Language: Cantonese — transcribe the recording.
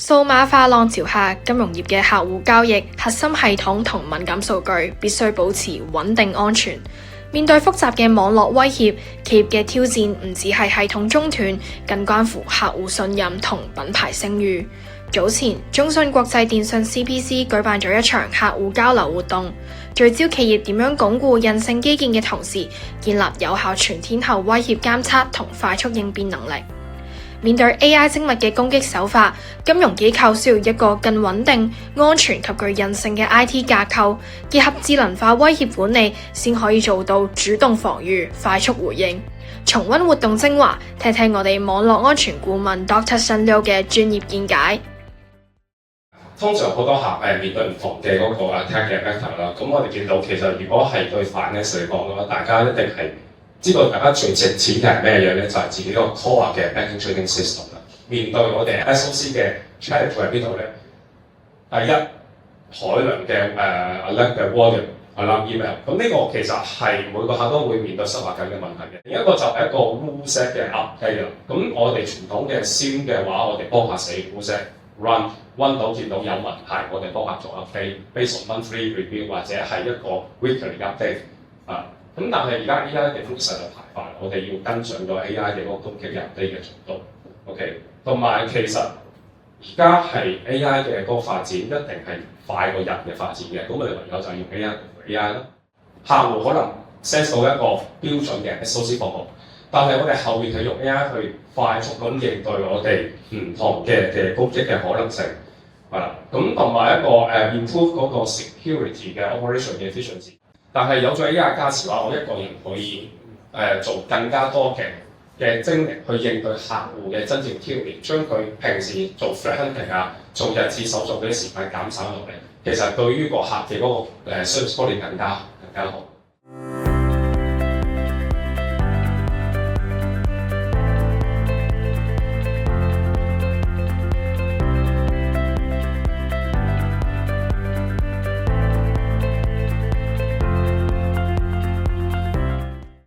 數碼化浪潮下，金融業嘅客戶交易、核心系統同敏感數據必須保持穩定安全。面對複雜嘅網絡威脅，企業嘅挑戰唔只係系統中斷，更關乎客戶信任同品牌聲譽。早前，中信國際電信 CPC 舉辦咗一場客戶交流活動，聚焦企業點樣鞏固韌性基建嘅同時，建立有效全天候威脅監測同快速應變能力。面對 AI 精密嘅攻擊手法，金融機構需要一個更穩定、安全及具韌性嘅 IT 架構，結合智能化威脅管理，先可以做到主動防禦、快速回應。重溫活動精華，聽聽我哋網絡安全顧問 Dr. Sun Liu 嘅專業見解。通常好多客面對唔同嘅嗰個 attack 嘅 vector 啦，咁我哋見到其實如果係對 finance 嚟講嘅話，大家一定係知道大家最值錢嘅係咩嘢咧？就係自己個 core 嘅 banking trading system 啦。面對我哋 SOC 嘅 challenge 喺邊度咧？第一，海量嘅alert 嘅 volume 係啦 email， 咁呢個其實係每個客都會面對失敗緊嘅問題嘅。另一個就係一個 rule set 嘅 update 啦。咁我哋傳統嘅 SIEM 嘅話，我哋幫客寫 rule set run 到見到有問題，我哋幫客做 update based on monthly review 或者係一個 weekly update 啊。咁但係而家 AI 嘅風勢就太快，我哋要跟上咗 AI 嘅嗰個攻擊人哋嘅速度。OK， 同埋其實而家係 AI 嘅嗰個發展一定係快過人嘅發展嘅，咁我哋唯有就係用 AI 啦。客戶可能 set 到一個標準嘅 SOC 服務，但係我哋後面係用 AI 去快速咁應對我哋唔同嘅攻擊嘅可能性。係啦，咁同埋一個improve 嗰個 security 嘅 operation 嘅 efficiency。但係有咗 AI 加持嘅話，我一個人可以做更加多嘅精力去應對客戶嘅真正挑戰，將佢平時做 threat hunting 啊、做日誌搜索嗰啲時間減省落嚟，其實對於個客嘅嗰個service quality更加好。